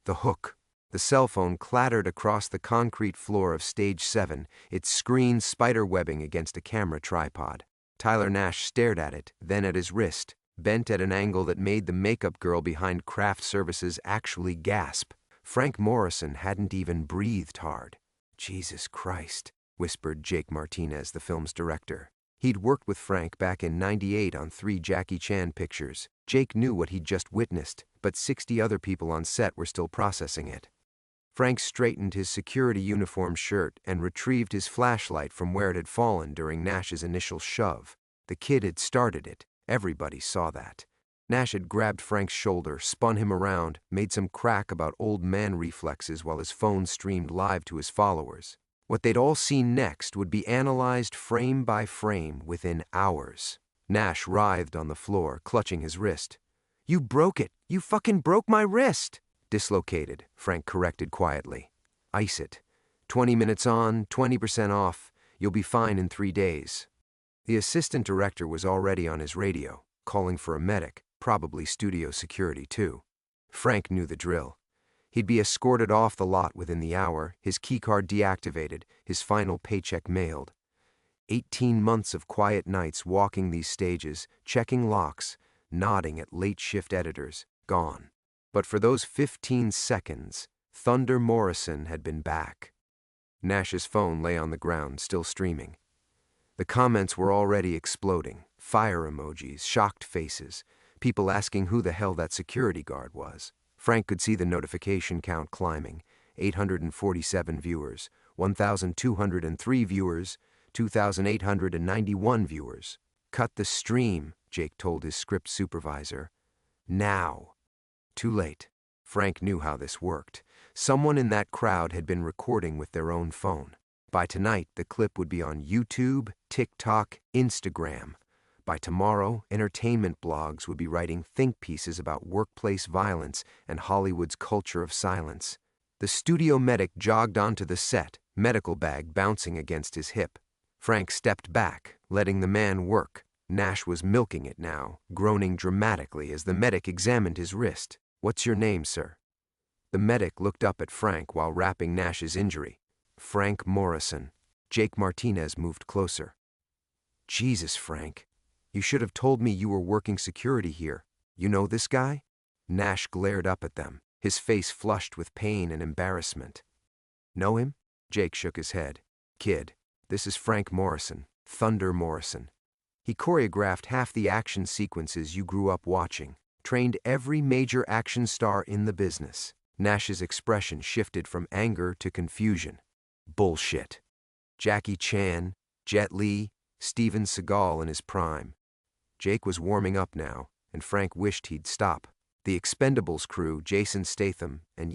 The hook. The cell phone clattered across the concrete floor of Stage 7, its screen spider-webbing against a camera tripod. Tyler Nash stared at it, then at his wrist, bent at an angle that made the makeup girl behind craft services actually gasp. Frank Morrison hadn't even breathed hard. "Jesus Christ," whispered Jake Martinez, the film's director. He'd worked with Frank back in '98 on 3 Jackie Chan pictures. Jake knew what he'd just witnessed, but 60 other people on set were still processing it. Frank straightened his security uniform shirt and retrieved his flashlight from where it had fallen during Nash's initial shove. The kid had started it. Everybody saw that. Nash had grabbed Frank's shoulder, spun him around, made some crack about old man reflexes while his phone streamed live to his followers. What they'd all seen next would be analyzed frame by frame within hours. Nash writhed on the floor, clutching his wrist. "You broke it! You fucking broke my wrist!" "Dislocated," Frank corrected quietly. "Ice it. 20 minutes on, 20% off. You'll be fine in 3 days." The assistant director was already on his radio, calling for a medic, probably studio security too. Frank knew the drill. He'd be escorted off the lot within the hour, his keycard deactivated, his final paycheck mailed. 18 months of quiet nights walking these stages, checking locks, nodding at late shift editors, gone. But for those 15 seconds, Thunder Morrison had been back. Nash's phone lay on the ground, still streaming. The comments were already exploding. Fire emojis, shocked faces, people asking who the hell that security guard was. Frank could see the notification count climbing. 847 viewers, 1,203 viewers, 2,891 viewers. "Cut the stream," Jake told his script supervisor. "Now." Too late. Frank knew how this worked. Someone in that crowd had been recording with their own phone. By tonight, the clip would be on YouTube, TikTok, Instagram. By tomorrow, entertainment blogs would be writing think pieces about workplace violence and Hollywood's culture of silence. The studio medic jogged onto the set, medical bag bouncing against his hip. Frank stepped back, letting the man work. Nash was milking it now, groaning dramatically as the medic examined his wrist. "What's your name, sir?" The medic looked up at Frank while wrapping Nash's injury. "Frank Morrison." Jake Martinez moved closer. "Jesus, Frank. You should have told me you were working security here. You know this guy?" Nash glared up at them, his face flushed with pain and embarrassment. "Know him?" Jake shook his head. "Kid, this is Frank Morrison, Thunder Morrison. He choreographed half the action sequences you grew up watching, trained every major action star in the business." Nash's expression shifted from anger to confusion. "Bullshit. Jackie Chan, Jet Li, Steven Seagal in his prime." Jake was warming up now, and Frank wished he'd stop. The Expendables crew, Jason Statham, and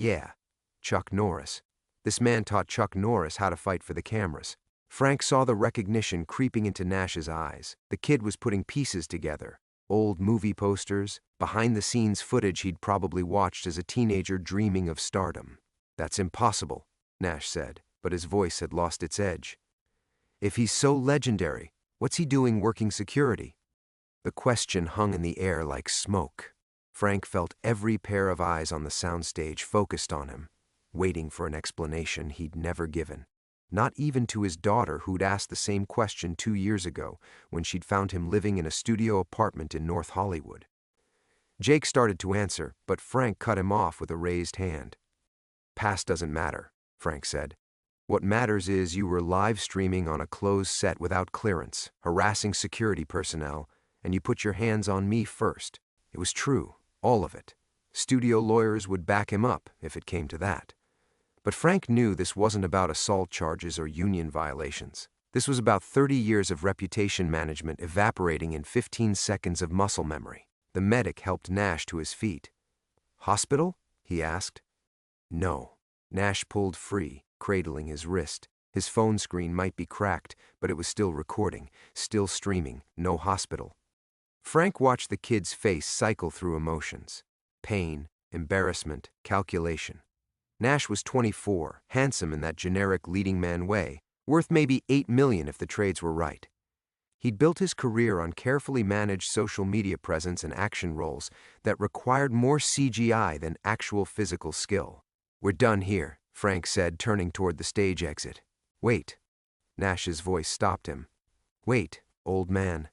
Chuck Norris. This man taught Chuck Norris how to fight for the cameras. Frank saw the recognition creeping into Nash's eyes. The kid was putting pieces together. Old movie posters, behind-the-scenes footage he'd probably watched as a teenager dreaming of stardom. "That's impossible," Nash said, but his voice had lost its edge. "If he's so legendary, what's he doing working security?" The question hung in the air like smoke. Frank felt every pair of eyes on the soundstage focused on him, waiting for an explanation he'd never given. Not even to his daughter, who'd asked the same question 2 years ago when she'd found him living in a studio apartment in North Hollywood. Jake started to answer, but Frank cut him off with a raised hand. "Past doesn't matter," Frank said. "What matters is you were live streaming on a closed set without clearance, harassing security personnel, and you put your hands on me first. It was true, all of it. Studio lawyers would back him up if it came to that." But Frank knew this wasn't about assault charges or union violations. This was about 30 years of reputation management evaporating in 15 seconds of muscle memory. The medic helped Nash to his feet. "Hospital?" he asked. "No." Nash pulled free, cradling his wrist. His phone screen might be cracked, but it was still recording, still streaming. No hospital. Frank watched the kid's face cycle through emotions. Pain, embarrassment, calculation. Nash was 24, handsome in that generic leading man way, worth maybe $8 million if the trades were right. He'd built his career on carefully managed social media presence and action roles that required more CGI than actual physical skill. "We're done here," Frank said, turning toward the stage exit. "Wait." Nash's voice stopped him. "Wait, old man."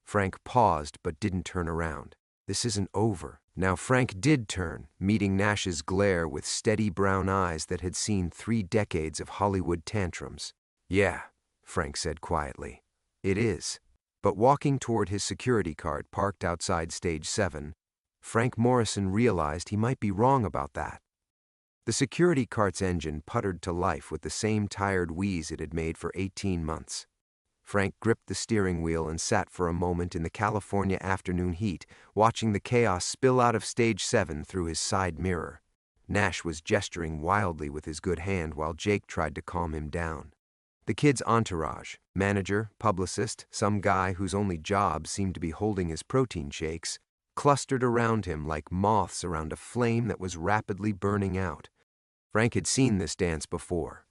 Frank paused but didn't turn around. This isn't over. Now Frank did turn, meeting Nash's glare with steady brown eyes that had seen 3 decades of Hollywood tantrums. "Yeah," Frank said quietly. "It is." But walking toward his security cart parked outside Stage 7, Frank Morrison realized he might be wrong about that. The security cart's engine puttered to life with the same tired wheeze it had made for 18 months. Frank gripped the steering wheel and sat for a moment in the California afternoon heat, watching the chaos spill out of Stage 7 through his side mirror. Nash was gesturing wildly with his good hand while Jake tried to calm him down. The kid's entourage, manager, publicist, some guy whose only job seemed to be holding his protein shakes, clustered around him like moths around a flame that was rapidly burning out. Frank had seen this dance before.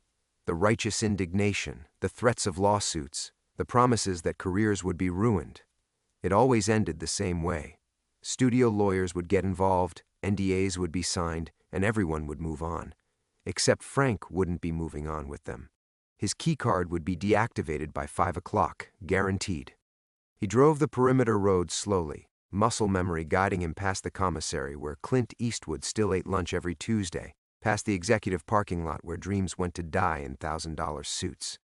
The righteous indignation, the threats of lawsuits, the promises that careers would be ruined. It always ended the same way. Studio lawyers would get involved, NDAs would be signed, and everyone would move on. Except Frank wouldn't be moving on with them. His keycard would be deactivated by 5 o'clock, guaranteed. He drove the perimeter road slowly, muscle memory guiding him past the commissary where Clint Eastwood still ate lunch every Tuesday, past the executive parking lot where dreams went to die in $1,000 suits.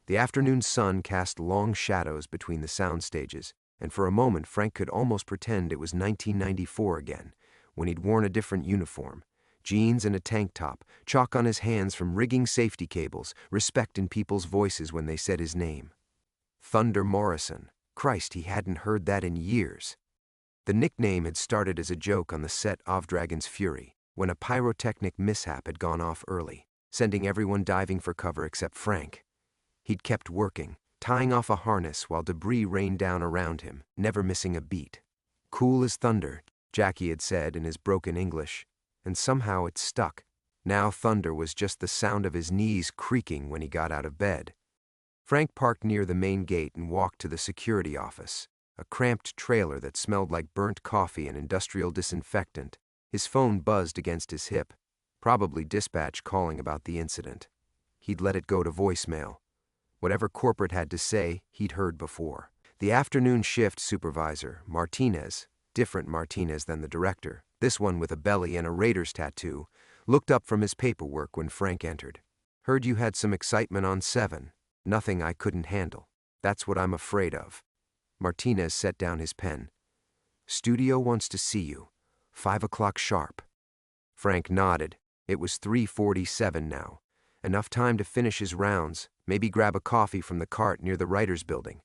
The afternoon sun cast long shadows between the sound stages, and for a moment Frank could almost pretend it was 1994 again, when he'd worn a different uniform. Jeans and a tank top, chalk on his hands from rigging safety cables, respect in people's voices when they said his name. Thunder Morrison. Christ, he hadn't heard that in years. The nickname had started as a joke on the set of Dragon's Fury, when a pyrotechnic mishap had gone off early, sending everyone diving for cover except Frank. He'd kept working, tying off a harness while debris rained down around him, never missing a beat. "Cool as thunder," Jackie had said in his broken English, and somehow it stuck. Now thunder was just the sound of his knees creaking when he got out of bed. Frank parked near the main gate and walked to the security office, a cramped trailer that smelled like burnt coffee and industrial disinfectant. His phone buzzed against his hip, probably dispatch calling about the incident. He'd let it go to voicemail. Whatever corporate had to say, he'd heard before. The afternoon shift supervisor, Martinez, different Martinez than the director, this one with a belly and a Raiders tattoo, looked up from his paperwork when Frank entered. "Heard you had some excitement on 7. Nothing I couldn't handle. That's what I'm afraid of." Martinez set down his pen. "Studio wants to see you. 5 o'clock sharp." Frank nodded. It was 3:47 now. Enough time to finish his rounds, maybe grab a coffee from the cart near the writers' building.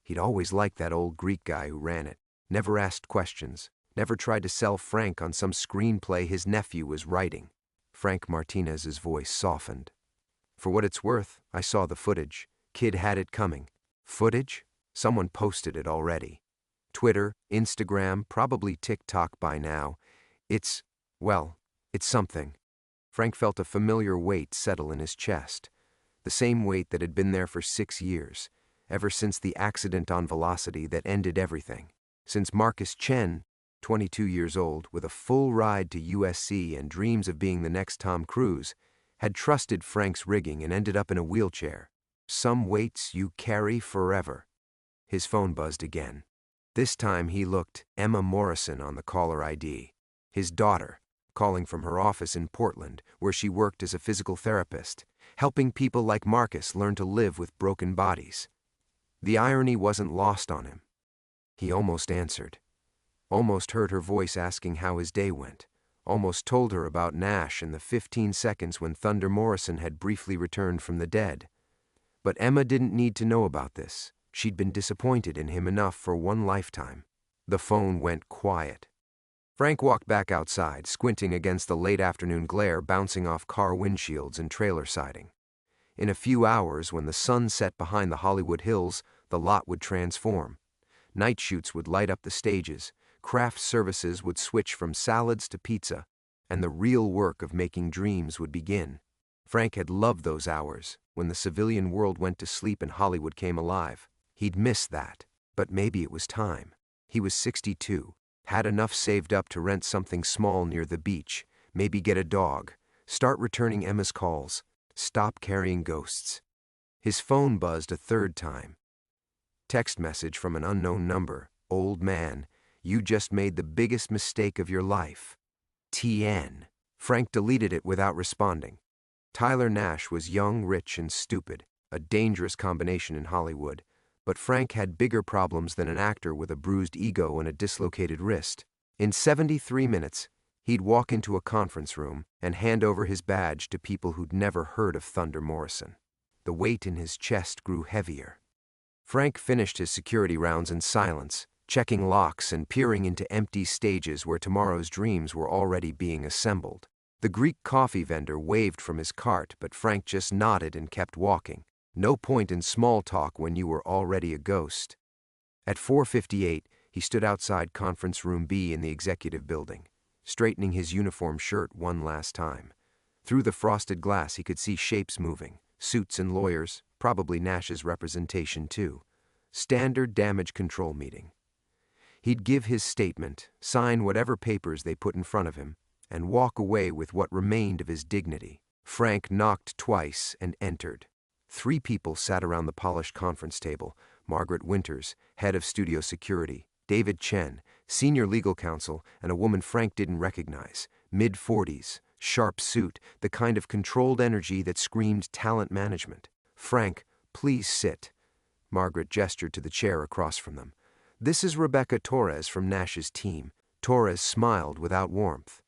He'd always liked that old Greek guy who ran it. Never asked questions. Never tried to sell Frank on some screenplay his nephew was writing. Frank Martinez's voice softened. "For what it's worth, I saw the footage. Kid had it coming." Footage? Someone posted it already. Twitter, Instagram, probably TikTok by now. It's something. Frank felt a familiar weight settle in his chest. The same weight that had been there for 6 years, ever since the accident on Velocity that ended everything. Since Marcus Chen, 22 years old, with a full ride to USC and dreams of being the next Tom Cruise, had trusted Frank's rigging and ended up in a wheelchair. Some weights you carry forever. His phone buzzed again. This time he looked Emma Morrison on the caller ID. His daughter, calling from her office in Portland, where she worked as a physical therapist, helping people like Marcus learn to live with broken bodies. The irony wasn't lost on him. He almost answered. Almost heard her voice asking how his day went. Almost told her about Nash in the 15 seconds when Thunder Morrison had briefly returned from the dead. But Emma didn't need to know about this. She'd been disappointed in him enough for one lifetime. The phone went quiet. Frank walked back outside, squinting against the late afternoon glare bouncing off car windshields and trailer siding. In a few hours, when the sun set behind the Hollywood Hills, the lot would transform. Night shoots would light up the stages, craft services would switch from salads to pizza, and the real work of making dreams would begin. Frank had loved those hours, when the civilian world went to sleep and Hollywood came alive. He'd missed that, but maybe it was time. He was 62, had enough saved up to rent something small near the beach, maybe get a dog, start returning Emma's calls, stop carrying ghosts. His phone buzzed a third time. Text message from an unknown number. Old man, you just made the biggest mistake of your life. TN. Frank deleted it without responding. Tyler Nash was young, rich, and stupid, a dangerous combination in Hollywood, but Frank had bigger problems than an actor with a bruised ego and a dislocated wrist. In 73 minutes, he'd walk into a conference room and hand over his badge to people who'd never heard of Thunder Morrison. The weight in his chest grew heavier. Frank finished his security rounds in silence, checking locks and peering into empty stages where tomorrow's dreams were already being assembled. The Greek coffee vendor waved from his cart, but Frank just nodded and kept walking. No point in small talk when you were already a ghost. At 4:58, he stood outside Conference Room B in the executive building, straightening his uniform shirt one last time. Through the frosted glass he could see shapes moving, suits and lawyers, probably Nash's representation too. Standard damage control meeting. He'd give his statement, sign whatever papers they put in front of him, and walk away with what remained of his dignity. Frank knocked twice and entered. 3 people sat around the polished conference table: Margaret Winters, head of studio security, David Chen, senior legal counsel, and a woman Frank didn't recognize, mid-40s, sharp suit, the kind of controlled energy that screamed talent management. Frank, please sit. Margaret gestured to the chair across from them. This is Rebecca Torres from Nash's team. Torres smiled without warmth.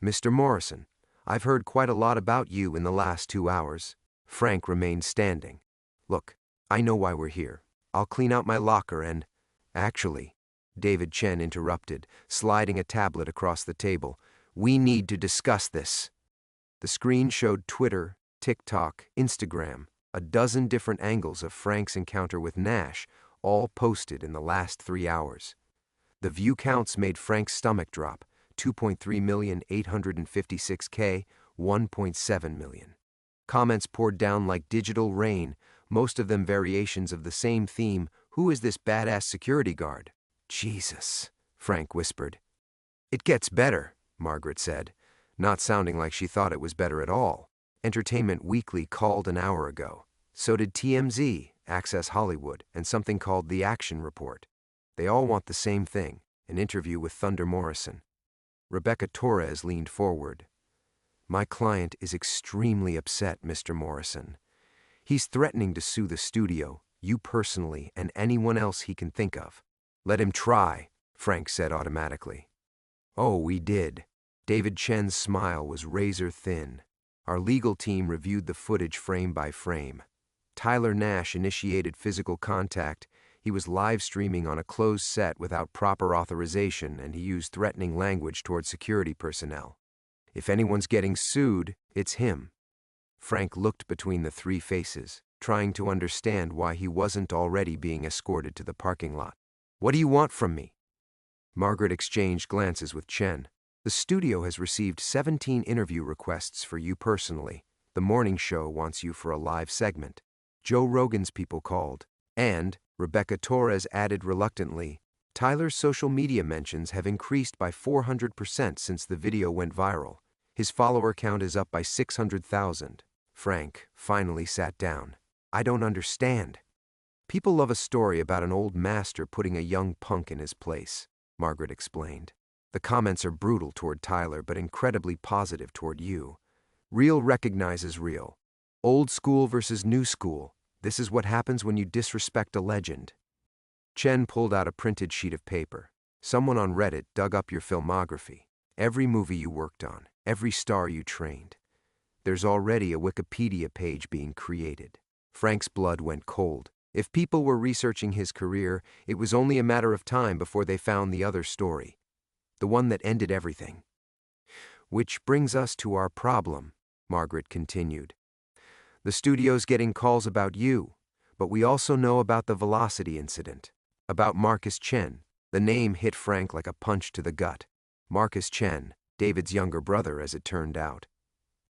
Mr. Morrison, I've heard quite a lot about you in the last 2 hours. Frank remained standing. Look, I know why we're here. I'll clean out my locker and… Actually, David Chen interrupted, sliding a tablet across the table. We need to discuss this. The screen showed Twitter, TikTok, Instagram, a dozen different angles of Frank's encounter with Nash, all posted in the last 3 hours. The view counts made Frank's stomach drop. 2.3,856,000, 1.7 million. Comments poured down like digital rain, most of them variations of the same theme. Who is this badass security guard? Jesus, Frank whispered. It gets better, Margaret said, not sounding like she thought it was better at all. Entertainment Weekly called an hour ago. So did TMZ, Access Hollywood, and something called The Action Report. They all want the same thing, an interview with Thunder Morrison. Rebecca Torres leaned forward. My client is extremely upset, Mr. Morrison. He's threatening to sue the studio, you personally, and anyone else he can think of. Let him try, Frank said automatically. Oh, we did. David Chen's smile was razor thin. Our legal team reviewed the footage frame by frame. Tyler Nash initiated physical contact. He was live streaming on a closed set without proper authorization, and he used threatening language toward security personnel. If anyone's getting sued, it's him. Frank looked between the 3 faces, trying to understand why he wasn't already being escorted to the parking lot. What do you want from me? Margaret exchanged glances with Chen. The studio has received 17 interview requests for you personally. The morning show wants you for a live segment. Joe Rogan's people called. And, Rebecca Torres added reluctantly, Tyler's social media mentions have increased by 400% since the video went viral. His follower count is up by 600,000. Frank finally sat down. I don't understand. People love a story about an old master putting a young punk in his place, Margaret explained. The comments are brutal toward Tyler, but incredibly positive toward you. Real recognizes real. Old school versus new school. This is what happens when you disrespect a legend. Chen pulled out a printed sheet of paper. Someone on Reddit dug up your filmography. Every movie you worked on, every star you trained. There's already a Wikipedia page being created. Frank's blood went cold. If people were researching his career, it was only a matter of time before they found the other story. The one that ended everything. Which brings us to our problem, Margaret continued. The studio's getting calls about you, but we also know about the Velocity incident. About Marcus Chen. The name hit Frank like a punch to the gut. Marcus Chen, David's younger brother as it turned out.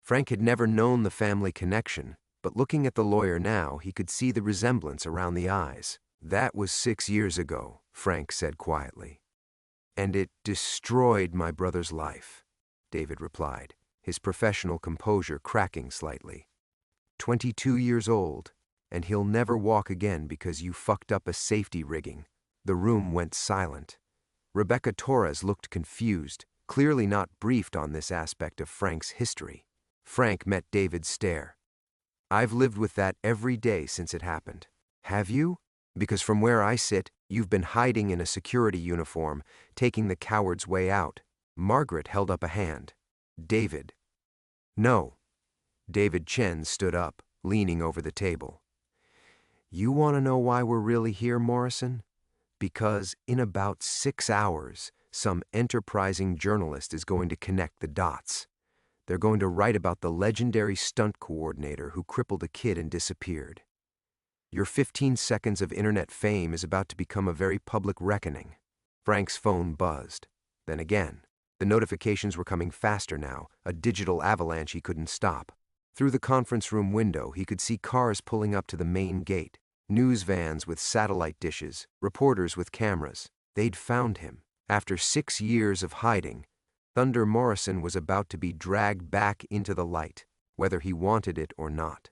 Frank had never known the family connection, but looking at the lawyer now, he could see the resemblance around the eyes. That was 6 years ago, Frank said quietly. And it destroyed my brother's life, David replied, his professional composure cracking slightly. 22 years old, and he'll never walk again because you fucked up a safety rigging. The room went silent. Rebecca Torres looked confused, clearly not briefed on this aspect of Frank's history. Frank met David's stare. I've lived with that every day since it happened. Have you? Because from where I sit, you've been hiding in a security uniform, taking the coward's way out. Margaret held up a hand. David. No. David Chen stood up, leaning over the table. You want to know why we're really here, Morrison? Because in about 6 hours, some enterprising journalist is going to connect the dots. They're going to write about the legendary stunt coordinator who crippled a kid and disappeared. Your 15 seconds of internet fame is about to become a very public reckoning. Frank's phone buzzed. Then again. The notifications were coming faster now, a digital avalanche he couldn't stop. Through the conference room window, he could see cars pulling up to the main gate, news vans with satellite dishes, reporters with cameras. They'd found him. After 6 years of hiding, Thunder Morrison was about to be dragged back into the light, whether he wanted it or not.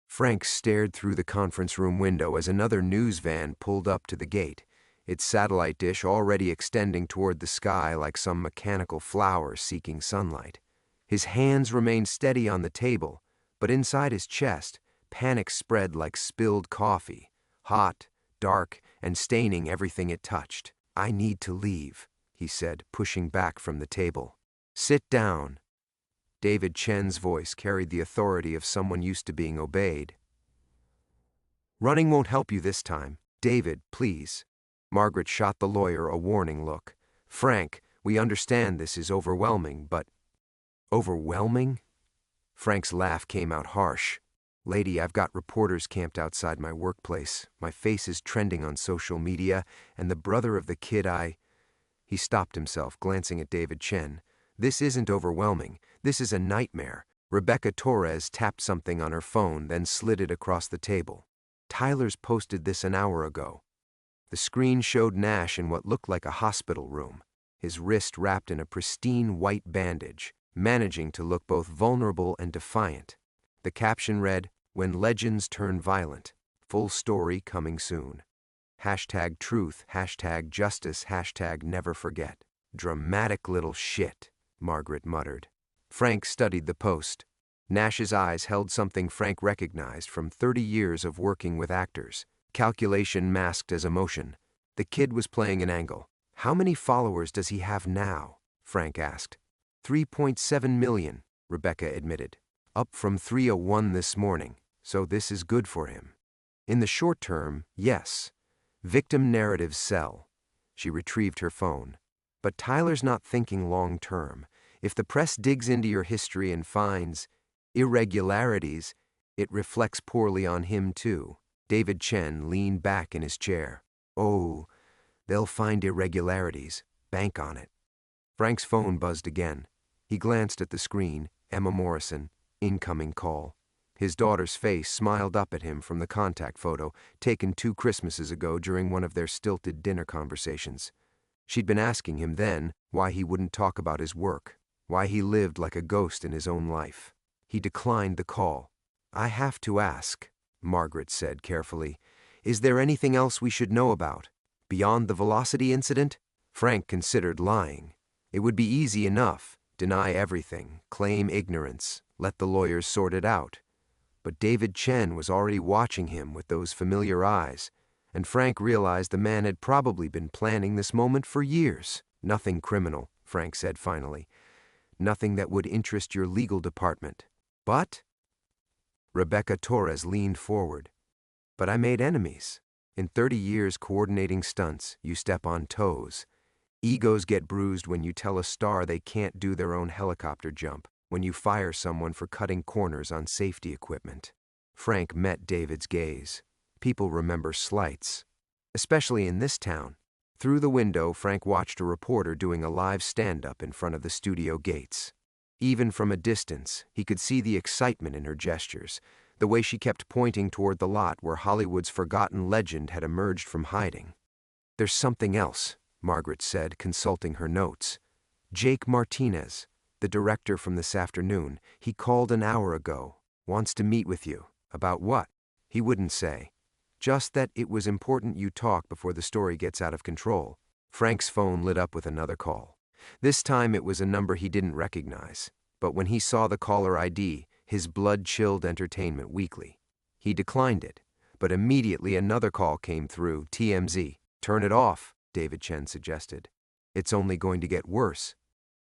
Frank stared through the conference room window as another news van pulled up to the gate, its satellite dish already extending toward the sky like some mechanical flower seeking sunlight. His hands remained steady on the table, but inside his chest, panic spread like spilled coffee, hot, dark, and staining everything it touched. I need to leave, he said, pushing back from the table. Sit down. David Chen's voice carried the authority of someone used to being obeyed. Running won't help you this time. David, please. Margaret shot the lawyer a warning look. Frank, we understand this is overwhelming, but... Overwhelming? Frank's laugh came out harsh. Lady, I've got reporters camped outside my workplace. My face is trending on social media, and the brother of the kid He stopped himself, glancing at David Chen. This isn't overwhelming. This is a nightmare. Rebecca Torres tapped something on her phone, then slid it across the table. Tyler's posted this an hour ago. The screen showed Nash in what looked like a hospital room, his wrist wrapped in a pristine white bandage, managing to look both vulnerable and defiant. The caption read, When Legends Turn Violent. Full story coming soon. #truth, #justice, #never forget. Dramatic little shit, Margaret muttered. Frank studied the post. Nash's eyes held something Frank recognized from 30 years of working with actors. Calculation masked as emotion. The kid was playing an angle. How many followers does he have now? Frank asked. 3.7 million, Rebecca admitted. Up from 301 this morning, so this is good for him. In the short term, yes. Victim narratives sell. She retrieved her phone. But Tyler's not thinking long term. If the press digs into your history and finds irregularities, it reflects poorly on him too. David Chen leaned back in his chair. Oh, they'll find irregularities. Bank on it. Frank's phone buzzed again. He glanced at the screen. Emma Morrison. Incoming call. His daughter's face smiled up at him from the contact photo, taken 2 Christmases ago during one of their stilted dinner conversations. She'd been asking him then why he wouldn't talk about his work, why he lived like a ghost in his own life. He declined the call. I have to ask, Margaret said carefully, is there anything else we should know about? Beyond the Velocity incident? Frank considered lying. It would be easy enough. Deny everything, claim ignorance, let the lawyers sort it out. But David Chen was already watching him with those familiar eyes, and Frank realized the man had probably been planning this moment for years. Nothing criminal, Frank said finally. Nothing that would interest your legal department. But? Rebecca Torres leaned forward. But I made enemies. In 30 years coordinating stunts, you step on toes. Egos get bruised when you tell a star they can't do their own helicopter jump, when you fire someone for cutting corners on safety equipment. Frank met David's gaze. People remember slights, especially in this town. Through the window, Frank watched a reporter doing a live stand-up in front of the studio gates. Even from a distance, he could see the excitement in her gestures, the way she kept pointing toward the lot where Hollywood's forgotten legend had emerged from hiding. "There's something else," Margaret said, consulting her notes. "Jake Martinez, the director from this afternoon, he called an hour ago. Wants to meet with you." "About what?" "He wouldn't say. Just that it was important you talk before the story gets out of control." Frank's phone lit up with another call. This time it was a number he didn't recognize, but when he saw the caller ID, his blood chilled Entertainment Weekly. He declined it, but immediately another call came through, TMZ. "Turn it off," David Chen suggested. "It's only going to get worse."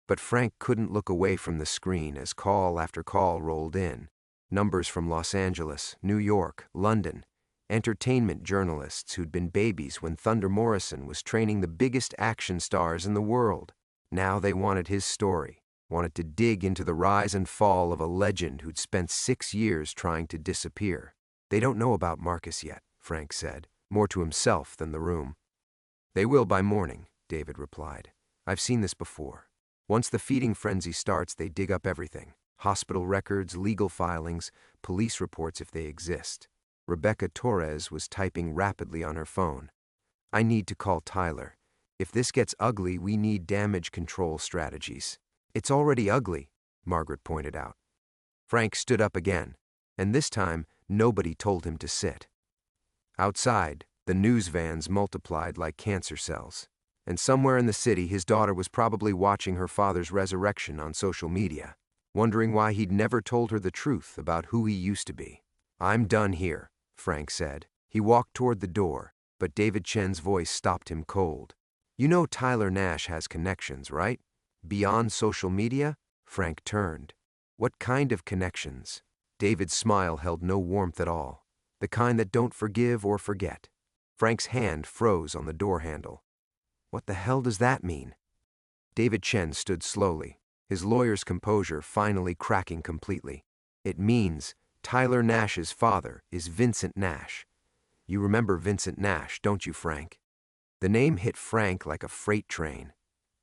But Frank couldn't look away from the screen as call after call rolled in. Numbers from Los Angeles, New York, London. Entertainment journalists who'd been babies when Thunder Morrison was training the biggest action stars in the world. Now they wanted his story, wanted to dig into the rise and fall of a legend who'd spent 6 years trying to disappear. "They don't know about Marcus yet," Frank said, more to himself than the room. "They will by morning," David replied. "I've seen this before. Once the feeding frenzy starts, they dig up everything. Hospital records, legal filings, police reports if they exist." Rebecca Torres was typing rapidly on her phone. "I need to call Tyler. If this gets ugly, we need damage control strategies." "It's already ugly," Margaret pointed out. Frank stood up again, and this time nobody told him to sit. Outside, the news vans multiplied like cancer cells, and somewhere in the city his daughter was probably watching her father's resurrection on social media, wondering why he'd never told her the truth about who he used to be. "I'm done here," Frank said. He walked toward the door, but David Chen's voice stopped him cold. "You know Tyler Nash has connections, right? Beyond social media?" Frank turned. "What kind of connections?" David's smile held no warmth at all. "The kind that don't forgive or forget." Frank's hand froze on the door handle. "What the hell does that mean?" David Chen stood slowly, his lawyer's composure finally cracking completely. "It means Tyler Nash's father is Vincent Nash. You remember Vincent Nash, don't you, Frank?" The name hit Frank like a freight train.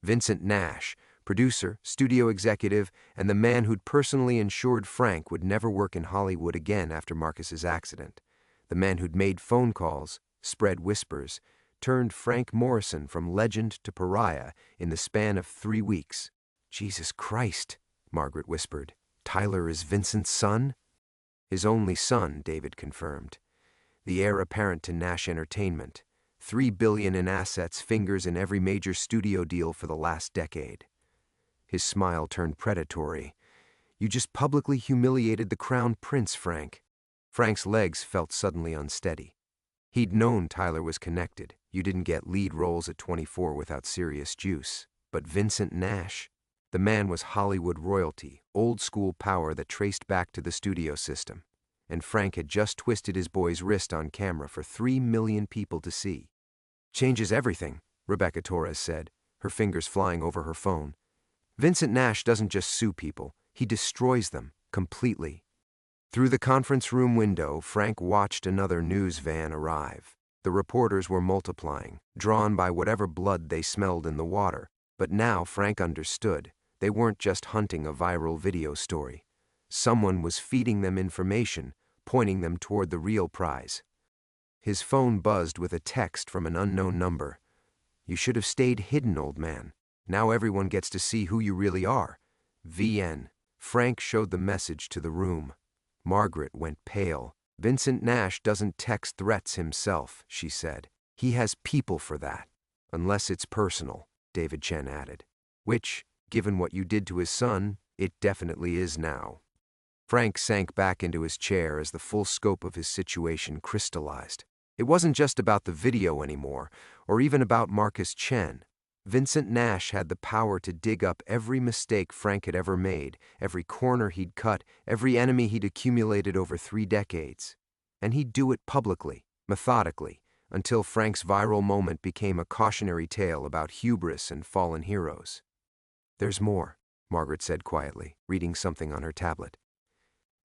Vincent Nash, producer, studio executive, and the man who'd personally ensured Frank would never work in Hollywood again after Marcus's accident. The man who'd made phone calls, spread whispers, turned Frank Morrison from legend to pariah in the span of 3 weeks. "Jesus Christ," Margaret whispered. "Tyler is Vincent's son?" "His only son," David confirmed. "The heir apparent to Nash Entertainment. $3 billion in assets, fingers in every major studio deal for the last decade." His smile turned predatory. "You just publicly humiliated the crown prince, Frank." Frank's legs felt suddenly unsteady. He'd known Tyler was connected. You didn't get lead roles at 24 without serious juice. But Vincent Nash? The man was Hollywood royalty, old-school power that traced back to the studio system. And Frank had just twisted his boy's wrist on camera for 3 million people to see. "Changes everything," Rebecca Torres said, her fingers flying over her phone. "Vincent Nash doesn't just sue people, he destroys them, completely." Through the conference room window, Frank watched another news van arrive. The reporters were multiplying, drawn by whatever blood they smelled in the water. But now Frank understood. They weren't just hunting a viral video story. Someone was feeding them information, pointing them toward the real prize. His phone buzzed with a text from an unknown number. "You should have stayed hidden, old man. Now everyone gets to see who you really are. VN." Frank showed the message to the room. Margaret went pale. "Vincent Nash doesn't text threats himself," she said. "He has people for that. Unless it's personal," David Chen added. "Which, given what you did to his son, it definitely is now." Frank sank back into his chair as the full scope of his situation crystallized. It wasn't just about the video anymore, or even about Marcus Chen. Vincent Nash had the power to dig up every mistake Frank had ever made, every corner he'd cut, every enemy he'd accumulated over 3 decades. And he'd do it publicly, methodically, until Frank's viral moment became a cautionary tale about hubris and fallen heroes. "There's more," Margaret said quietly, reading something on her tablet.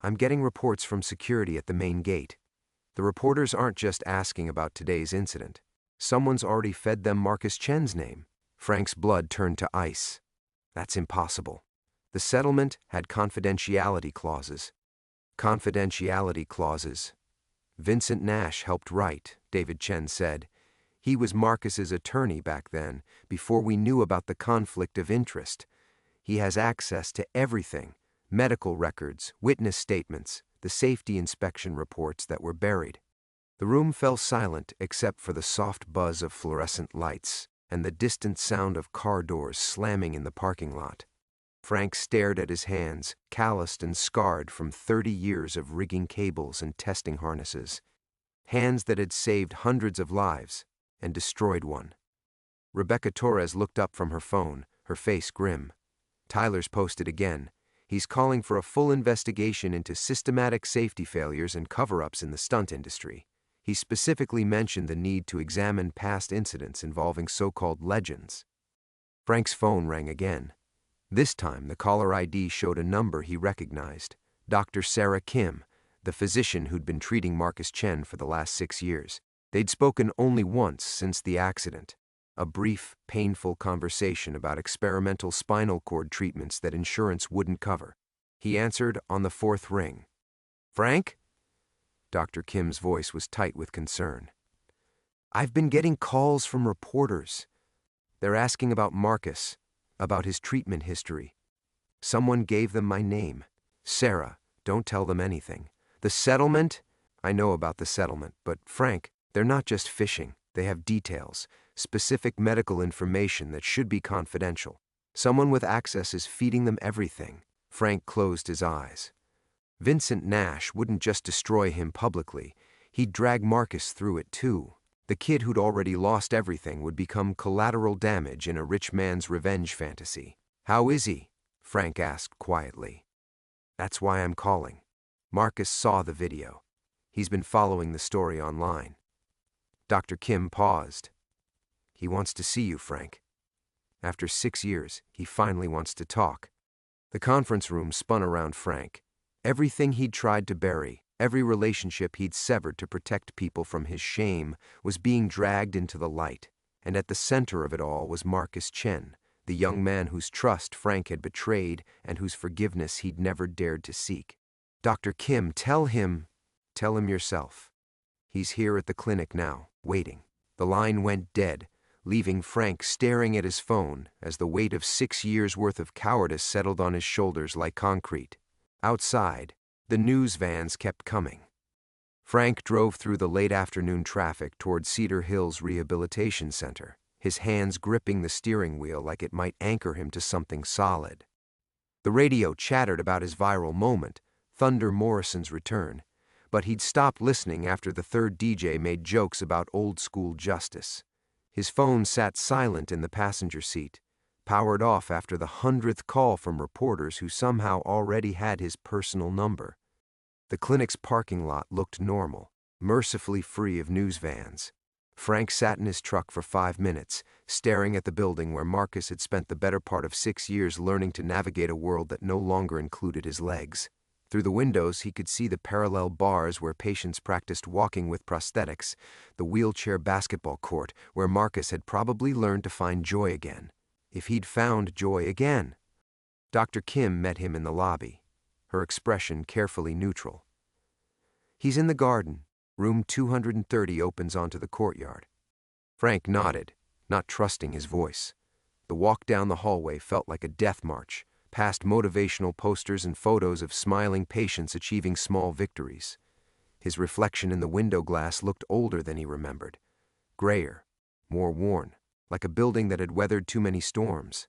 "I'm getting reports from security at the main gate. The reporters aren't just asking about today's incident. Someone's already fed them Marcus Chen's name." Frank's blood turned to ice. "That's impossible. The settlement had confidentiality clauses." Confidentiality clauses. Vincent Nash helped write, David Chen said. He was Marcus's attorney back then, before we knew about the conflict of interest. He has access to everything: medical records, witness statements, the safety inspection reports that were buried. The room fell silent except for the soft buzz of fluorescent lights and the distant sound of car doors slamming in the parking lot. Frank stared at his hands, calloused and scarred from 30 years of rigging cables and testing harnesses. Hands that had saved hundreds of lives and destroyed one. Rebecca Torres looked up from her phone, her face grim. Tyler's posted again. He's calling for a full investigation into systematic safety failures and cover-ups in the stunt industry. He specifically mentioned the need to examine past incidents involving so-called legends. Frank's phone rang again. This time, the caller ID showed a number he recognized. Dr. Sarah Kim, the physician who'd been treating Marcus Chen for the last 6 years. They'd spoken only once since the accident. A brief, painful conversation about experimental spinal cord treatments that insurance wouldn't cover. He answered on the 4th ring. "Frank?" Dr. Kim's voice was tight with concern. "I've been getting calls from reporters. They're asking about Marcus, about his treatment history. Someone gave them my name. Sarah, don't tell them anything. The settlement? I know about the settlement, but Frank, they're not just fishing. They have details, specific medical information that should be confidential. Someone with access is feeding them everything." Frank closed his eyes. Vincent Nash wouldn't just destroy him publicly. He'd drag Marcus through it too. The kid who'd already lost everything would become collateral damage in a rich man's revenge fantasy. "How is he?" Frank asked quietly. "That's why I'm calling." Marcus saw the video. He's been following the story online. Dr. Kim paused. "He wants to see you, Frank. After 6 years, he finally wants to talk." The conference room spun around Frank. Everything he'd tried to bury, every relationship he'd severed to protect people from his shame, was being dragged into the light. And at the center of it all was Marcus Chen, the young man whose trust Frank had betrayed and whose forgiveness he'd never dared to seek. "Dr. Kim, tell him yourself. He's here at the clinic now, waiting." The line went dead, leaving Frank staring at his phone as the weight of 6 years' worth of cowardice settled on his shoulders like concrete. Outside, the news vans kept coming. Frank drove through the late afternoon traffic toward Cedar Hills Rehabilitation Center, his hands gripping the steering wheel like it might anchor him to something solid. The radio chattered about his viral moment, Thunder Morrison's return, but he'd stopped listening after the 3rd DJ made jokes about old-school justice. His phone sat silent in the passenger seat, powered off after the 100th call from reporters who somehow already had his personal number. The clinic's parking lot looked normal, mercifully free of news vans. Frank sat in his truck for 5 minutes, staring at the building where Marcus had spent the better part of 6 years learning to navigate a world that no longer included his legs. Through the windows, he could see the parallel bars where patients practiced walking with prosthetics, the wheelchair basketball court where Marcus had probably learned to find joy again. If he'd found joy again. Dr. Kim met him in the lobby, her expression carefully neutral. "He's in the garden. Room 230 opens onto the courtyard." Frank nodded, not trusting his voice. The walk down the hallway felt like a death march, past motivational posters and photos of smiling patients achieving small victories. His reflection in the window glass looked older than he remembered. Grayer, more worn, like a building that had weathered too many storms.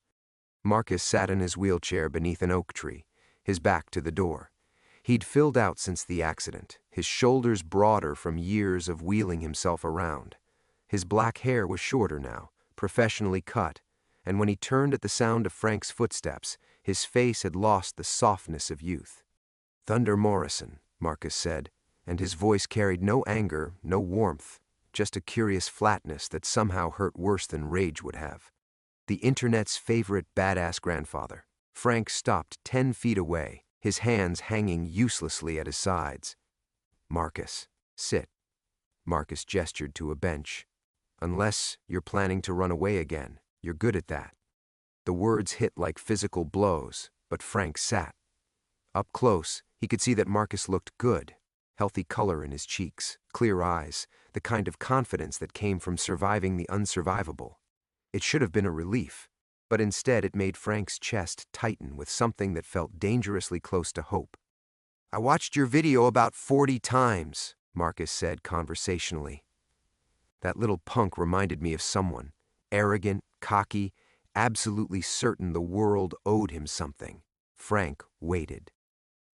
Marcus sat in his wheelchair beneath an oak tree, his back to the door. He'd filled out since the accident, his shoulders broader from years of wheeling himself around. His black hair was shorter now, professionally cut, and when he turned at the sound of Frank's footsteps, his face had lost the softness of youth. "Thunder Morrison," Marcus said, and his voice carried no anger, no warmth, just a curious flatness that somehow hurt worse than rage would have. The internet's favorite badass grandfather. Frank stopped 10 feet away, his hands hanging uselessly at his sides. "Marcus, sit." Marcus gestured to a bench. "Unless you're planning to run away again, you're good at that." The words hit like physical blows, but Frank sat. Up close, He could see that Marcus looked good, healthy color in his cheeks, clear eyes, the kind of confidence that came from surviving the unsurvivable. It should have been a relief, but instead it made Frank's chest tighten with something that felt dangerously close to hope. "I watched your video about 40 times, Marcus said conversationally. That little punk reminded me of someone, arrogant, cocky, absolutely certain the world owed him something. Frank waited.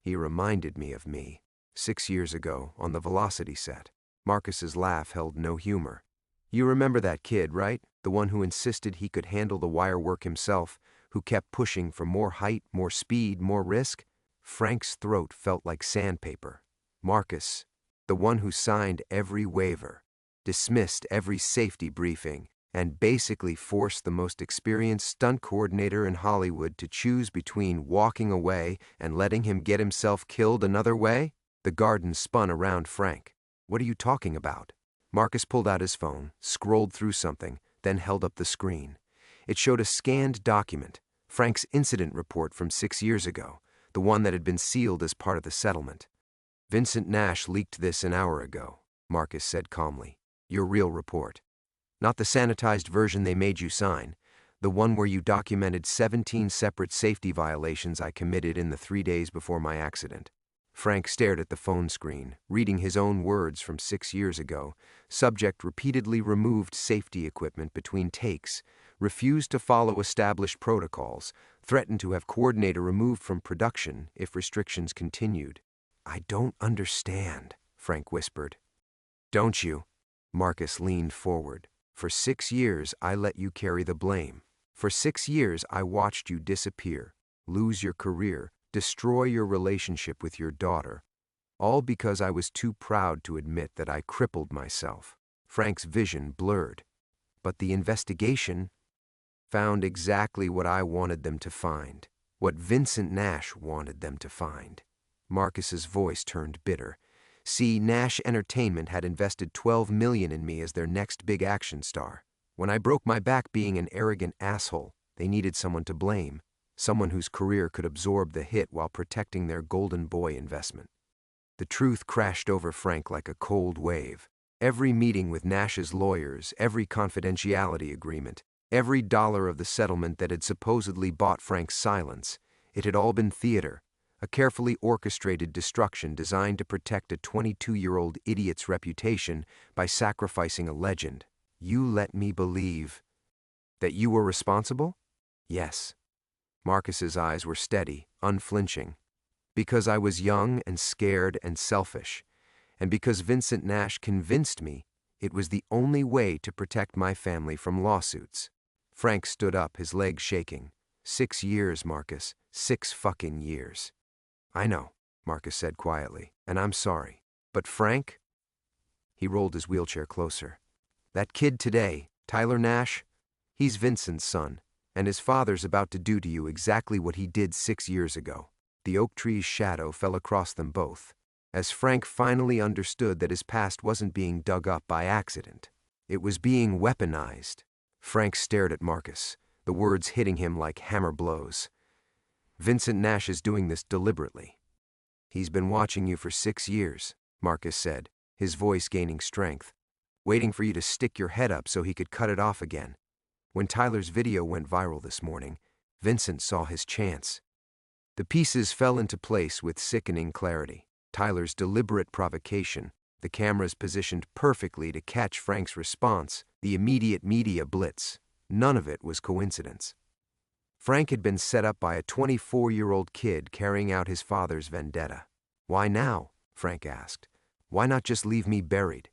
He reminded me of me, 6 years ago, on the Velocity set. Marcus's laugh held no humor. You remember that kid, right? The one who insisted he could handle the wire work himself, who kept pushing for more height, more speed, more risk? Frank's throat felt like sandpaper. Marcus, the one who signed every waiver, dismissed every safety briefing, and basically forced the most experienced stunt coordinator in Hollywood to choose between walking away and letting him get himself killed another way? The garden spun around Frank. What are you talking about? Marcus pulled out his phone, scrolled through something, then held up the screen. It showed a scanned document, Frank's incident report from 6 years ago, the one that had been sealed as part of the settlement. Vincent Nash leaked this an hour ago, Marcus said calmly. Your real report. Not the sanitized version they made you sign, the one where you documented 17 separate safety violations I committed in the 3 days before my accident. Frank stared at the phone screen, reading his own words from 6 years ago. Subject repeatedly removed safety equipment between takes, refused to follow established protocols, threatened to have coordinator removed from production if restrictions continued. I don't understand, Frank whispered. Don't you? Marcus leaned forward. For 6 years, I let you carry the blame. For 6 years, I watched you disappear, lose your career, destroy your relationship with your daughter, all because I was too proud to admit that I crippled myself. Frank's vision blurred. But the investigation found exactly what I wanted them to find, what Vincent Nash wanted them to find. Marcus's voice turned bitter. See, Nash Entertainment had invested $12 million in me as their next big action star. When I broke my back being an arrogant asshole, they needed someone to blame, someone whose career could absorb the hit while protecting their golden boy investment. The truth crashed over Frank like a cold wave. Every meeting with Nash's lawyers, every confidentiality agreement, every dollar of the settlement that had supposedly bought Frank's silence, it had all been theater, a carefully orchestrated destruction designed to protect a 22-year-old idiot's reputation by sacrificing a legend. You let me believe that you were responsible? Yes. Marcus's eyes were steady, unflinching. Because I was young and scared and selfish, and because Vincent Nash convinced me it was the only way to protect my family from lawsuits. Frank stood up, his legs shaking. 6 years, Marcus. 6 fucking years. I know, Marcus said quietly, and I'm sorry. But Frank? He rolled his wheelchair closer. That kid today, Tyler Nash, he's Vincent's son, and his father's about to do to you exactly what he did 6 years ago. The oak tree's shadow fell across them both, as Frank finally understood that his past wasn't being dug up by accident. It was being weaponized. Frank stared at Marcus, the words hitting him like hammer blows. Vincent Nash is doing this deliberately. He's been watching you for 6 years, Marcus said, his voice gaining strength, waiting for you to stick your head up so he could cut it off again. When Tyler's video went viral this morning, Vincent saw his chance. The pieces fell into place with sickening clarity. Tyler's deliberate provocation, the cameras positioned perfectly to catch Frank's response, the immediate media blitz. None of it was coincidence. Frank had been set up by a 24-year-old kid carrying out his father's vendetta. Why now? Frank asked. Why not just leave me buried?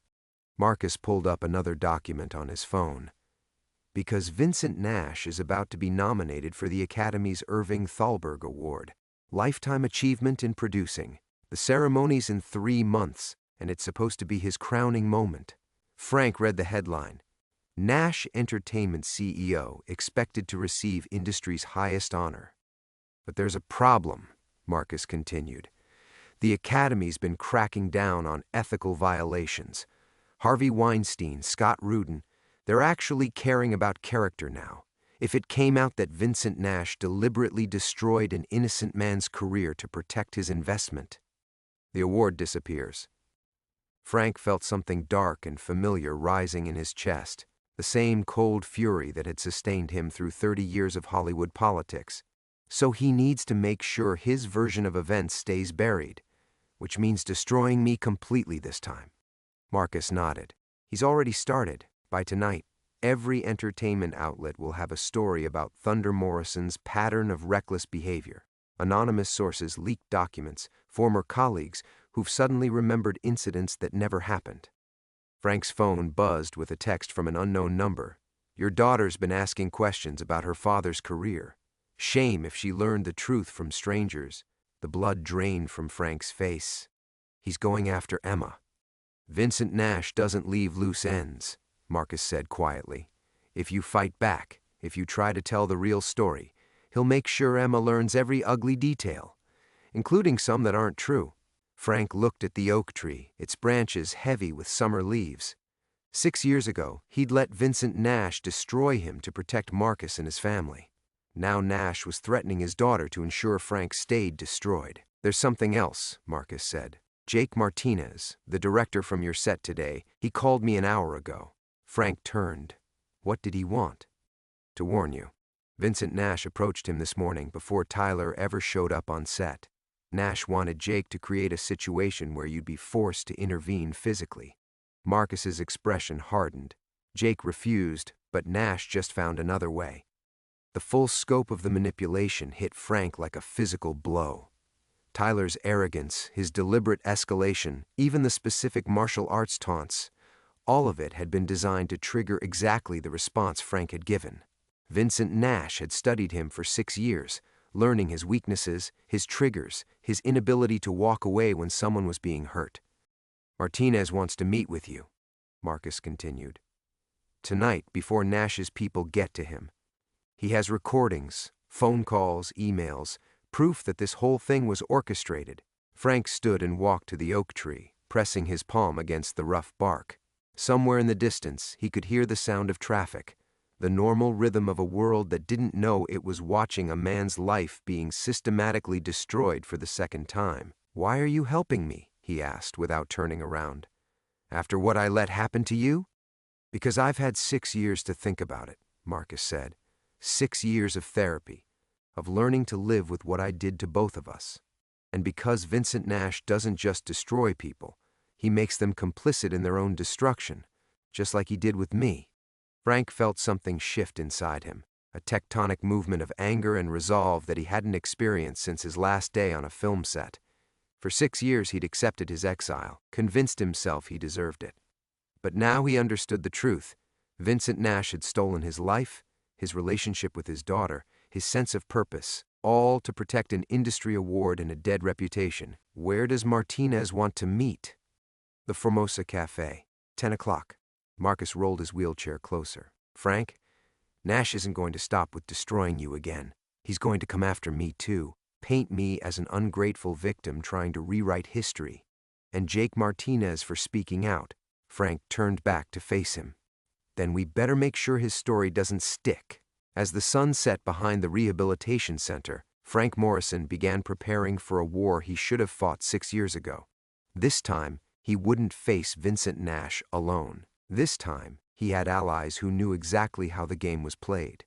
Marcus pulled up another document on his phone. Because Vincent Nash is about to be nominated for the Academy's Irving Thalberg Award, Lifetime Achievement in Producing. The ceremony's in 3 months, and it's supposed to be his crowning moment. Frank read the headline. Nash Entertainment CEO expected to receive industry's highest honor. But there's a problem, Marcus continued. The Academy's been cracking down on ethical violations. Harvey Weinstein, Scott Rudin, they're actually caring about character now. If it came out that Vincent Nash deliberately destroyed an innocent man's career to protect his investment, the award disappears. Frank felt something dark and familiar rising in his chest, the same cold fury that had sustained him through 30 years of Hollywood politics. So he needs to make sure his version of events stays buried, which means destroying me completely this time. Marcus nodded. He's already started. By tonight, every entertainment outlet will have a story about Thunder Morrison's pattern of reckless behavior. Anonymous sources leaked documents, former colleagues who've suddenly remembered incidents that never happened. Frank's phone buzzed with a text from an unknown number. Your daughter's been asking questions about her father's career. Shame if she learned the truth from strangers. The blood drained from Frank's face. He's going after Emma. Vincent Nash doesn't leave loose ends, Marcus said quietly. If you fight back, if you try to tell the real story, he'll make sure Emma learns every ugly detail, including some that aren't true. Frank looked at the oak tree, its branches heavy with summer leaves. 6 years ago, he'd let Vincent Nash destroy him to protect Marcus and his family. Now Nash was threatening his daughter to ensure Frank stayed destroyed. There's something else, Marcus said. Jake Martinez, the director from your set today, he called me an hour ago. Frank turned. What did he want? To warn you. Vincent Nash approached him this morning before Tyler ever showed up on set. Nash wanted Jake to create a situation where you'd be forced to intervene physically. Marcus's expression hardened. Jake refused, but Nash just found another way. The full scope of the manipulation hit Frank like a physical blow. Tyler's arrogance, his deliberate escalation, even the specific martial arts taunts, all of it had been designed to trigger exactly the response Frank had given. Vincent Nash had studied him for 6 years, learning his weaknesses, his triggers, his inability to walk away when someone was being hurt. Martinez wants to meet with you, Marcus continued. Tonight, before Nash's people get to him. He has recordings, phone calls, emails, proof that this whole thing was orchestrated. Frank stood and walked to the oak tree, pressing his palm against the rough bark. Somewhere in the distance, he could hear the sound of traffic, the normal rhythm of a world that didn't know it was watching a man's life being systematically destroyed for the second time. Why are you helping me? He asked without turning around. After what I let happen to you? Because I've had 6 years to think about it, Marcus said. 6 years of therapy, of learning to live with what I did to both of us. And because Vincent Nash doesn't just destroy people, he makes them complicit in their own destruction, just like he did with me. Frank felt something shift inside him, a tectonic movement of anger and resolve that he hadn't experienced since his last day on a film set. For 6 years he'd accepted his exile, convinced himself he deserved it. But now he understood the truth. Vincent Nash had stolen his life, his relationship with his daughter, his sense of purpose, all to protect an industry award and a dead reputation. Where does Martinez want to meet? The Formosa Cafe, 10 o'clock. Marcus rolled his wheelchair closer. Frank, Nash isn't going to stop with destroying you again. He's going to come after me too, paint me as an ungrateful victim trying to rewrite history. And Jake Martinez for speaking out. Frank turned back to face him. Then we better make sure his story doesn't stick. As the sun set behind the rehabilitation center, Frank Morrison began preparing for a war he should have fought 6 years ago. This time, he wouldn't face Vincent Nash alone. This time, he had allies who knew exactly how the game was played.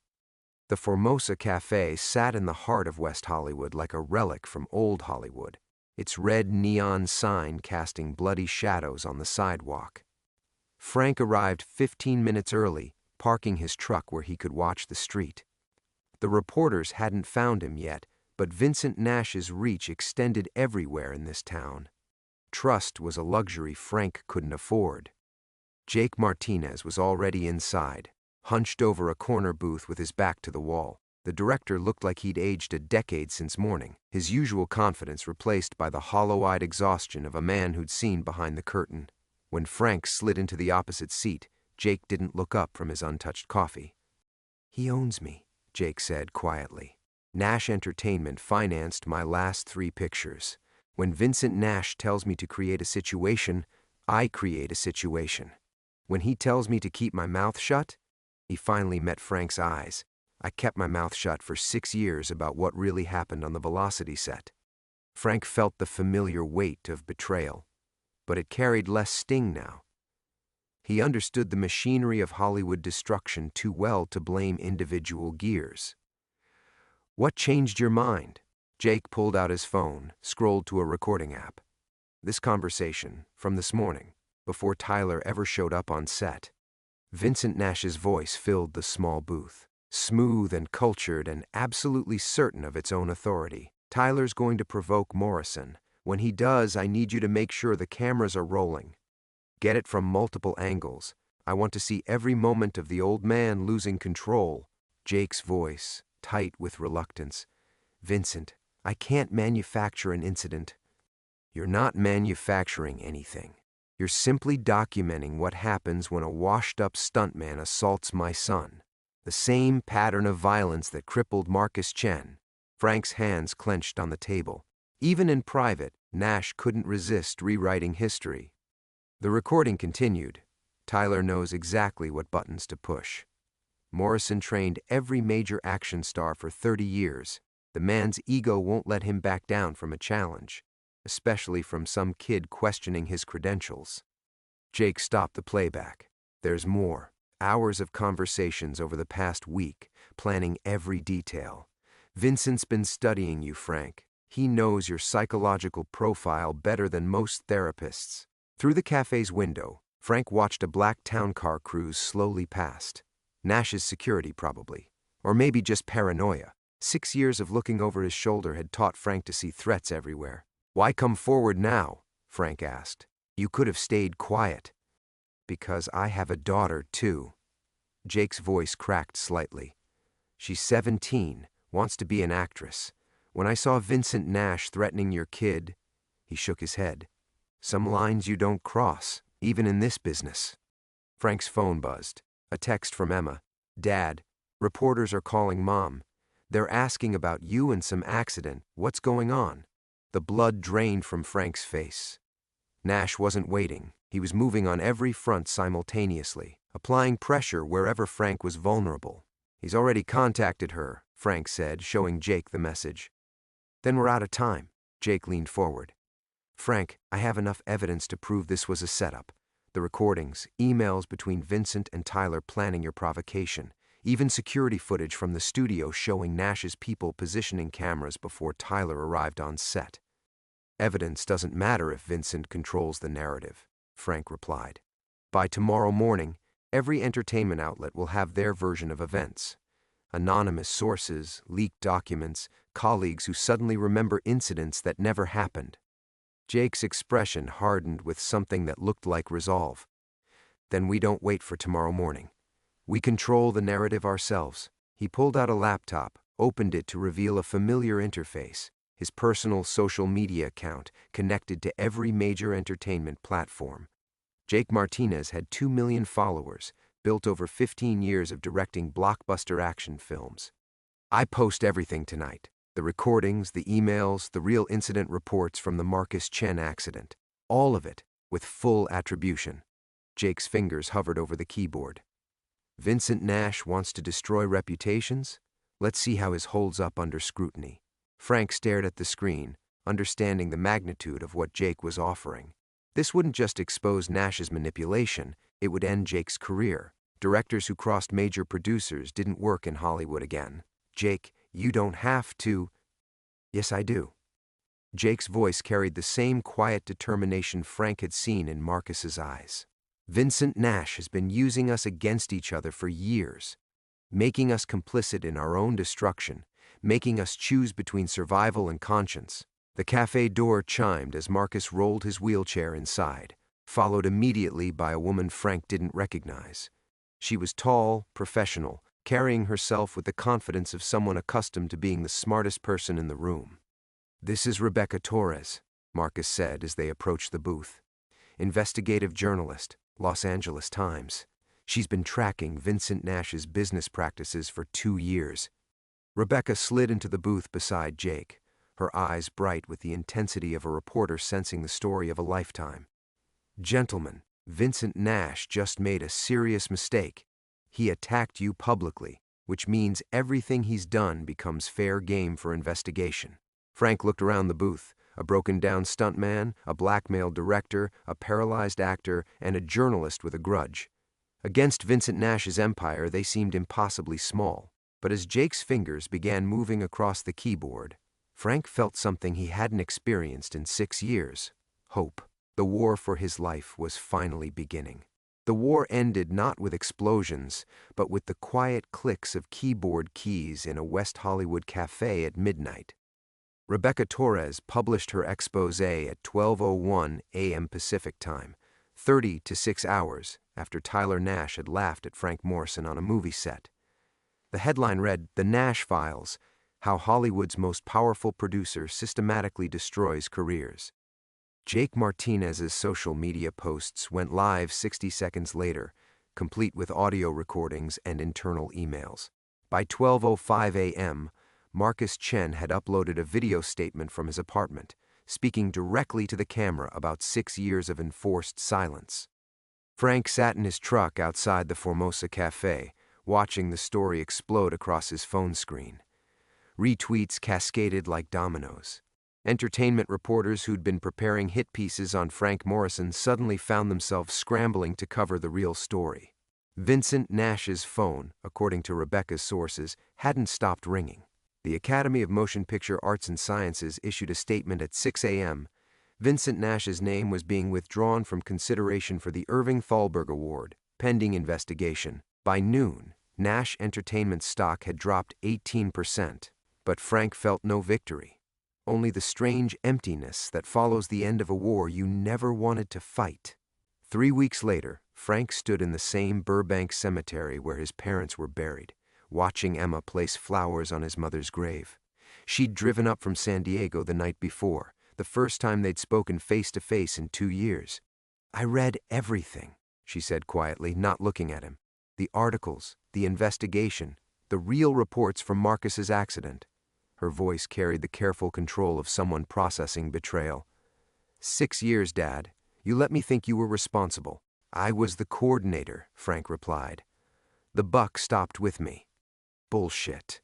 The Formosa Cafe sat in the heart of West Hollywood like a relic from old Hollywood, its red neon sign casting bloody shadows on the sidewalk. Frank arrived 15 minutes early, parking his truck where he could watch the street. The reporters hadn't found him yet, but Vincent Nash's reach extended everywhere in this town. Trust was a luxury Frank couldn't afford. Jake Martinez was already inside, hunched over a corner booth with his back to the wall. The director looked like he'd aged a decade since morning, his usual confidence replaced by the hollow-eyed exhaustion of a man who'd seen behind the curtain. When Frank slid into the opposite seat, Jake didn't look up from his untouched coffee. He owns me, Jake said quietly. Nash Entertainment financed my last 3 pictures. When Vincent Nash tells me to create a situation, I create a situation. When he tells me to keep my mouth shut, he finally met Frank's eyes. I kept my mouth shut for 6 years about what really happened on the Velocity set. Frank felt the familiar weight of betrayal, but it carried less sting now. He understood the machinery of Hollywood destruction too well to blame individual gears. What changed your mind? Jake pulled out his phone, scrolled to a recording app. This conversation, from this morning, before Tyler ever showed up on set. Vincent Nash's voice filled the small booth, smooth and cultured and absolutely certain of its own authority. Tyler's going to provoke Morrison. When he does, I need you to make sure the cameras are rolling. Get it from multiple angles. I want to see every moment of the old man losing control. Jake's voice, tight with reluctance. Vincent, I can't manufacture an incident. You're not manufacturing anything. You're simply documenting what happens when a washed-up stuntman assaults my son. The same pattern of violence that crippled Marcus Chen. Frank's hands clenched on the table. Even in private, Nash couldn't resist rewriting history. The recording continued. Tyler knows exactly what buttons to push. Morrison trained every major action star for 30 years. The man's ego won't let him back down from a challenge, especially from some kid questioning his credentials. Jake stopped the playback. There's more. Hours of conversations over the past week, planning every detail. Vincent's been studying you, Frank. He knows your psychological profile better than most therapists. Through the cafe's window, Frank watched a black town car cruise slowly past. Nash's security, probably. Or maybe just paranoia. 6 years of looking over his shoulder had taught Frank to see threats everywhere. Why come forward now? Frank asked. You could have stayed quiet. Because I have a daughter, too. Jake's voice cracked slightly. She's 17, wants to be an actress. When I saw Vincent Nash threatening your kid, he shook his head. Some lines you don't cross, even in this business. Frank's phone buzzed. A text from Emma. Dad, reporters are calling Mom. They're asking about you and some accident. What's going on? The blood drained from Frank's face. Nash wasn't waiting. He was moving on every front simultaneously, applying pressure wherever Frank was vulnerable. He's already contacted her, Frank said, showing Jake the message. Then we're out of time. Jake leaned forward. Frank, I have enough evidence to prove this was a setup. The recordings, emails between Vincent and Tyler planning your provocation, even security footage from the studio showing Nash's people positioning cameras before Tyler arrived on set. Evidence doesn't matter if Vincent controls the narrative, Frank replied. By tomorrow morning, every entertainment outlet will have their version of events. Anonymous sources, leaked documents, colleagues who suddenly remember incidents that never happened. Jake's expression hardened with something that looked like resolve. Then we don't wait for tomorrow morning. We control the narrative ourselves. He pulled out a laptop, opened it to reveal a familiar interface, his personal social media account connected to every major entertainment platform. Jake Martinez had 2 million followers, built over 15 years of directing blockbuster action films. I post everything tonight. The recordings, the emails, the real incident reports from the Marcus Chen accident. All of it, with full attribution. Jake's fingers hovered over the keyboard. Vincent Nash wants to destroy reputations? Let's see how his holds up under scrutiny. Frank stared at the screen, understanding the magnitude of what Jake was offering. This wouldn't just expose Nash's manipulation, it would end Jake's career. Directors who crossed major producers didn't work in Hollywood again. Jake, you don't have to. Yes, I do. Jake's voice carried the same quiet determination Frank had seen in Marcus's eyes. Vincent Nash has been using us against each other for years, making us complicit in our own destruction, making us choose between survival and conscience. The cafe door chimed as Marcus rolled his wheelchair inside, followed immediately by a woman Frank didn't recognize. She was tall, professional, carrying herself with the confidence of someone accustomed to being the smartest person in the room. This is Rebecca Torres, Marcus said as they approached the booth. Investigative journalist, Los Angeles Times. She's been tracking Vincent Nash's business practices for 2 years. Rebecca slid into the booth beside Jake, her eyes bright with the intensity of a reporter sensing the story of a lifetime. Gentlemen, Vincent Nash just made a serious mistake. He attacked you publicly, which means everything he's done becomes fair game for investigation. Frank looked around the booth. A broken-down stuntman, a blackmailed director, a paralyzed actor, and a journalist with a grudge. Against Vincent Nash's empire, they seemed impossibly small. But as Jake's fingers began moving across the keyboard, Frank felt something he hadn't experienced in 6 years: hope. The war for his life was finally beginning. The war ended not with explosions, but with the quiet clicks of keyboard keys in a West Hollywood cafe at midnight. Rebecca Torres published her exposé at 12:01 a.m. Pacific Time, 30 to 6 hours after Tyler Nash had laughed at Frank Morrison on a movie set. The headline read, "The Nash Files: How Hollywood's Most Powerful Producer Systematically Destroys Careers." Jake Martinez's social media posts went live 60 seconds later, complete with audio recordings and internal emails. By 12:05 a.m., Marcus Chen had uploaded a video statement from his apartment, speaking directly to the camera about 6 years of enforced silence. Frank sat in his truck outside the Formosa Cafe, watching the story explode across his phone screen. Retweets cascaded like dominoes. Entertainment reporters who'd been preparing hit pieces on Frank Morrison suddenly found themselves scrambling to cover the real story. Vincent Nash's phone, according to Rebecca's sources, hadn't stopped ringing. The Academy of Motion Picture Arts and Sciences issued a statement at 6 a.m. Vincent Nash's name was being withdrawn from consideration for the Irving Thalberg Award, pending investigation. By noon, Nash Entertainment stock had dropped 18%, but Frank felt no victory. Only the strange emptiness that follows the end of a war you never wanted to fight. 3 weeks later, Frank stood in the same Burbank cemetery where his parents were buried, watching Emma place flowers on his mother's grave. She'd driven up from San Diego the night before, the first time they'd spoken face-to-face in 2 years. "I read everything," she said quietly, not looking at him. "The articles, the investigation, the real reports from Marcus's accident." Her voice carried the careful control of someone processing betrayal. 6 years, Dad. You let me think you were responsible." "I was the coordinator," Frank replied. "The buck stopped with me." "Bullshit."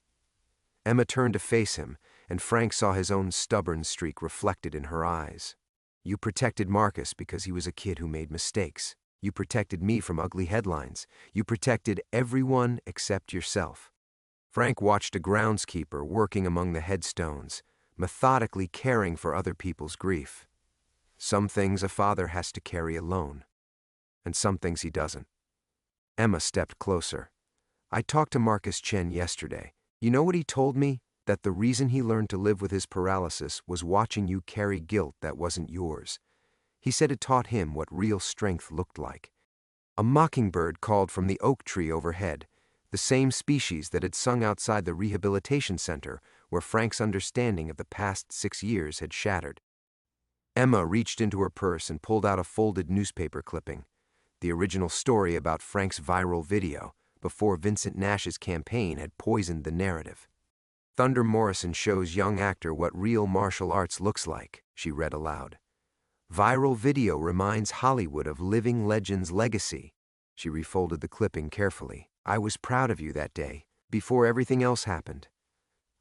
Emma turned to face him, and Frank saw his own stubborn streak reflected in her eyes. "You protected Marcus because he was a kid who made mistakes. You protected me from ugly headlines. You protected everyone except yourself." Frank watched a groundskeeper working among the headstones, methodically caring for other people's grief. Some things a father has to carry alone, and some things he doesn't. Emma stepped closer. "I talked to Marcus Chen yesterday. You know what he told me? That the reason he learned to live with his paralysis was watching you carry guilt that wasn't yours. He said it taught him what real strength looked like." A mockingbird called from the oak tree overhead, the same species that had sung outside the rehabilitation center where Frank's understanding of the past 6 years had shattered. Emma reached into her purse and pulled out a folded newspaper clipping, the original story about Frank's viral video, before Vincent Nash's campaign had poisoned the narrative. "Thunder Morrison shows young actor what real martial arts looks like," she read aloud. "Viral video reminds Hollywood of living legend's legacy." She refolded the clipping carefully. "I was proud of you that day, before everything else happened.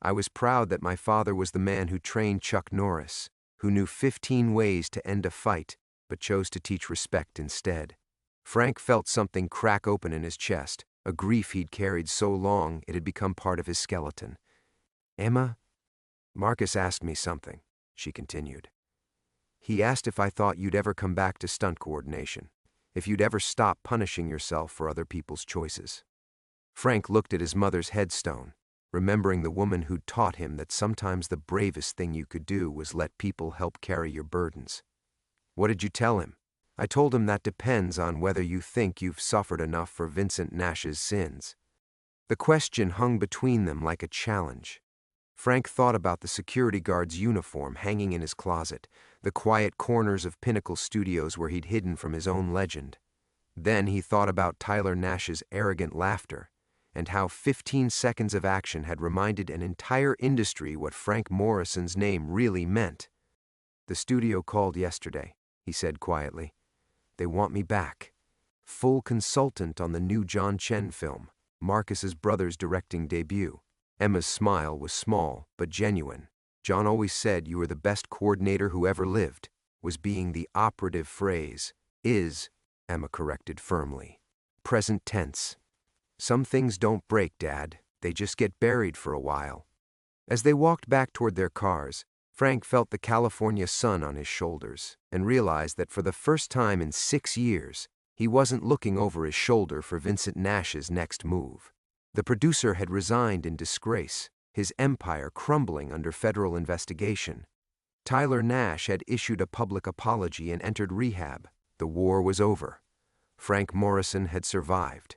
I was proud that my father was the man who trained Chuck Norris, who knew 15 ways to end a fight, but chose to teach respect instead." Frank felt something crack open in his chest, a grief he'd carried so long it had become part of his skeleton. "Emma, Marcus asked me something," she continued. "He asked if I thought you'd ever come back to stunt coordination, if you'd ever stop punishing yourself for other people's choices." Frank looked at his mother's headstone, remembering the woman who'd taught him that sometimes the bravest thing you could do was let people help carry your burdens. "What did you tell him?" "I told him that depends on whether you think you've suffered enough for Vincent Nash's sins." The question hung between them like a challenge. Frank thought about the security guard's uniform hanging in his closet, the quiet corners of Pinnacle Studios where he'd hidden from his own legend. Then he thought about Tyler Nash's arrogant laughter, and how 15 seconds of action had reminded an entire industry what Frank Morrison's name really meant. "The studio called yesterday," he said quietly. "They want me back. Full consultant on the new John Chen film. Marcus's brother's directing debut. Emma's smile was small but genuine. John always said you were the best coordinator who ever lived, was being the operative phrase. Is, Emma corrected firmly. Present tense. Some things don't break, Dad. They just get buried for a while. As they walked back toward their cars, Frank felt the California sun on his shoulders and realized that for the first time in 6 years, he wasn't looking over his shoulder for Vincent Nash's next move. The producer had resigned in disgrace, his empire crumbling under federal investigation. Tyler Nash had issued a public apology and entered rehab. The war was over. Frank Morrison had survived.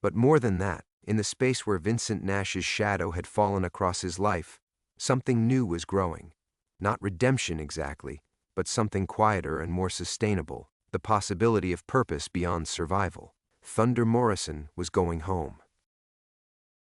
But more than that, in the space where Vincent Nash's shadow had fallen across his life, something new was growing. Not redemption exactly, but something quieter and more sustainable, the possibility of purpose beyond survival. Thunder Morrison was going home.